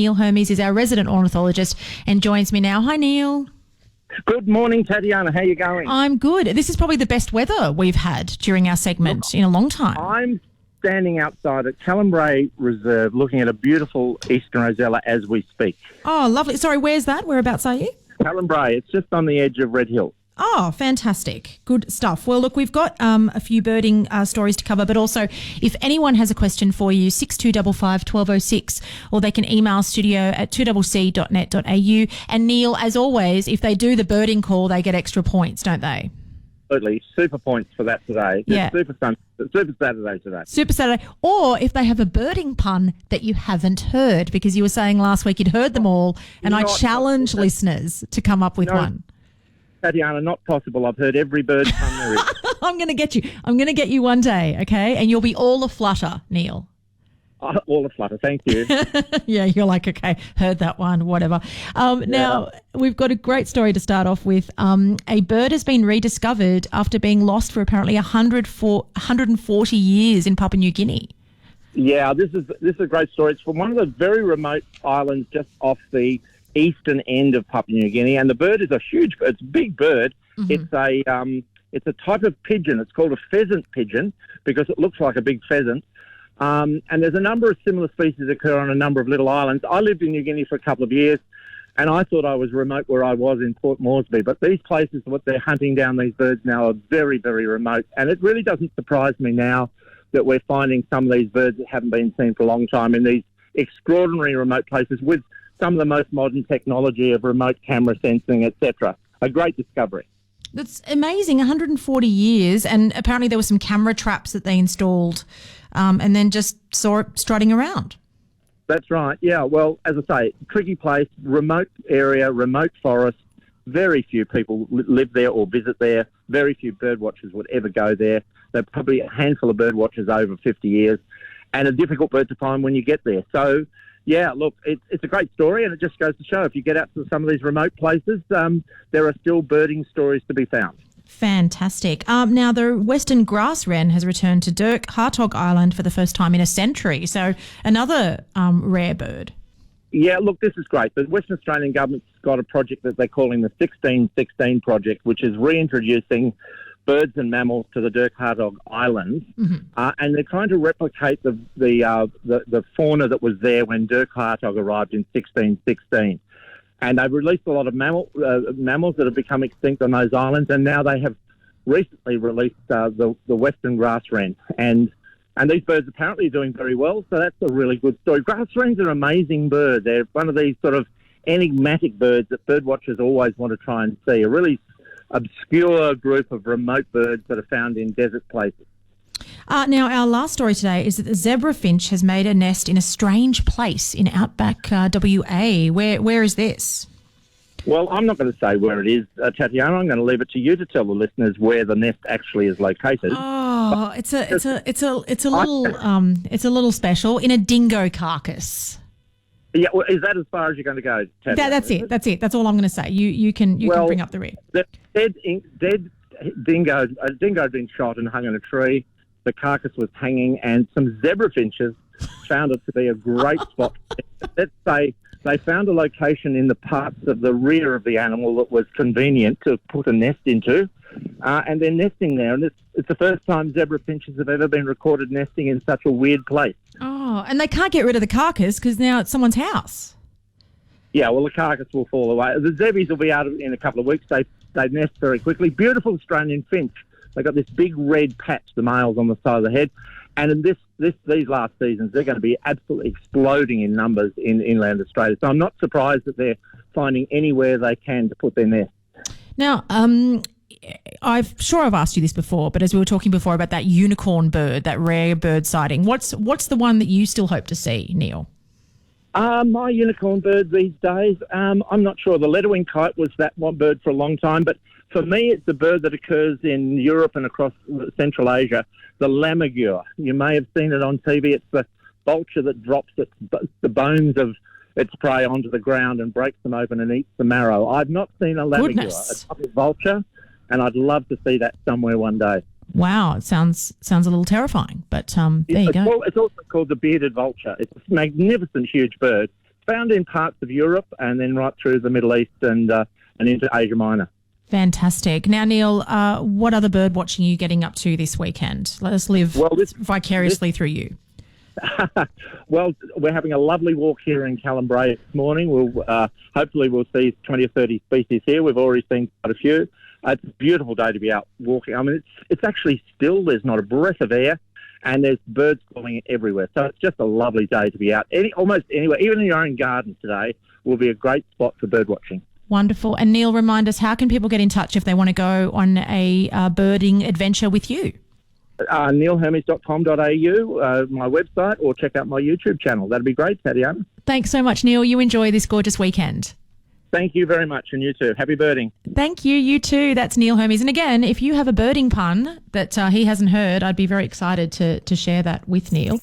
Neil Hermes is our resident ornithologist and joins me now. Hi, Neil. Good morning, Tatiana. How are you going? I'm good. This is probably the best weather we've had during our segment in a long time. I'm standing outside at Callum Reserve looking at a beautiful eastern rosella as we speak. Oh, lovely. Sorry, where's that? Whereabouts are you? Callum, it's just on the edge of Red Hill. Oh, fantastic. Good stuff. Well, look, we've got a few birding stories to cover, but also if anyone has a question for you, 6255 1206, or they can email studio@2cc.net.au. And Neil, as always, if they do the birding call, they get extra points, don't they? Absolutely. Super points for that today. Yeah. Super Saturday today. Super Saturday. Or if they have a birding pun that you haven't heard, because you were saying last week you'd heard them all, and I challenge listeners to come up with one. Tatiana, not possible. I've heard every bird pun there is. I'm going to get you. I'm going to get you one day, okay? And you'll be all aflutter, Neil. All aflutter, thank you. Yeah, you're like, okay, heard that one, whatever. Now, we've got a great story to start off with. A bird has been rediscovered after being lost for apparently 140 years in Papua New Guinea. Yeah, this is a great story. It's from one of the very remote islands just off the eastern end of Papua New Guinea, and the bird is a huge bird. It's a big bird. Mm-hmm. It's a type of pigeon. It's called a pheasant pigeon because it looks like a big pheasant. And there's a number of similar species occur on a number of little islands. I lived in New Guinea for a couple of years, and I thought I was remote where I was in Port Moresby. But these places, what they're hunting down these birds now, are very, very remote. And it really doesn't surprise me now that we're finding some of these birds that haven't been seen for a long time in these extraordinary remote places with some of the most modern technology of remote camera sensing, etc. A great discovery. That's amazing, 140 years, and apparently there were some camera traps that they installed and then just saw it strutting around. That's right, yeah. Well, as I say, tricky place, remote area, remote forest, very few people live there or visit there. Very few bird watchers would ever go there. There are probably a handful of bird watchers over 50 years, and a difficult bird to find when you get there. So, yeah, look, it's a great story, and it just goes to show if you get out to some of these remote places, there are still birding stories to be found. Fantastic. Now, the Western Grasswren has returned to Dirk Island for the first time in a century, so another rare bird. Yeah, look, this is great. The Western Australian government's got a project that they're calling the 1616 project, which is reintroducing birds and mammals to the Dirk Islands, and they're trying to replicate the fauna that was there when Dirk arrived in 1616. And they've released a lot of mammals that have become extinct on those islands, and now they have recently released the Western Grasswren. And these birds apparently are doing very well, so that's a really good story. Grasswrens are an amazing bird. They're one of these sort of enigmatic birds that bird watchers always want to try and see, a really obscure group of remote birds that are found in desert places. Now, our last story today is that the zebra finch has made a nest in a strange place in outback WA. Where is this? Well, I'm not going to say where it is, Tatiana. I'm going to leave it to you to tell the listeners where the nest actually is located. Oh, it's a little special in a dingo carcass. Yeah, well, is that as far as you're going to go, Tatiana? That's it. That's all I'm going to say. You can bring up the rear. The dead dingo. A dingo had been shot and hung in a tree. The carcass was hanging, and some zebra finches found it to be a great spot. Let's say they found a location in the parts of the rear of the animal that was convenient to put a nest into, and they're nesting there. And it's the first time zebra finches have ever been recorded nesting in such a weird place. Oh, and they can't get rid of the carcass because now it's someone's house. Yeah, well, the carcass will fall away. The zebbies will be out in a couple of weeks. They nest very quickly. Beautiful Australian finch. They've got this big red patch, the males on the side of the head. And in these last seasons, they're going to be absolutely exploding in numbers in inland Australia. So I'm not surprised that they're finding anywhere they can to put their nest. Now, I've asked you this before, but as we were talking before about that unicorn bird, that rare bird sighting, what's the one that you still hope to see, Neil? My unicorn bird these days, I'm not sure. The leatherwing kite was that one bird for a long time, but for me, it's a bird that occurs in Europe and across Central Asia, the lammergeier. You may have seen it on TV. It's the vulture that drops the bones of its prey onto the ground and breaks them open and eats the marrow. I've not seen a lammergeier, a type of vulture, and I'd love to see that somewhere one day. Wow, it sounds a little terrifying, but there you go. It's also called the bearded vulture. It's a magnificent, huge bird. found in parts of Europe and then right through the Middle East and into Asia Minor. Fantastic. Now, Neil, what other bird watching are you getting up to this weekend? Let us live vicariously through you. Well, we're having a lovely walk here in Callum-Bray this morning. Hopefully we'll see 20 or 30 species here. We've already seen quite a few. It's a beautiful day to be out walking. I mean, it's actually still. There's not a breath of air, and there's birds calling everywhere. So it's just a lovely day to be out. Almost anywhere, even in your own garden today, will be a great spot for bird watching. Wonderful. And Neil, remind us, how can people get in touch if they want to go on a birding adventure with you? neilhermes.com.au, my website, or check out my YouTube channel. That'd be great, Tatiana. Thanks so much, Neil. You enjoy this gorgeous weekend. Thank you very much, and you too. Happy birding. Thank you. You too. That's Neil Hermes. And again, if you have a birding pun that he hasn't heard, I'd be very excited to share that with Neil.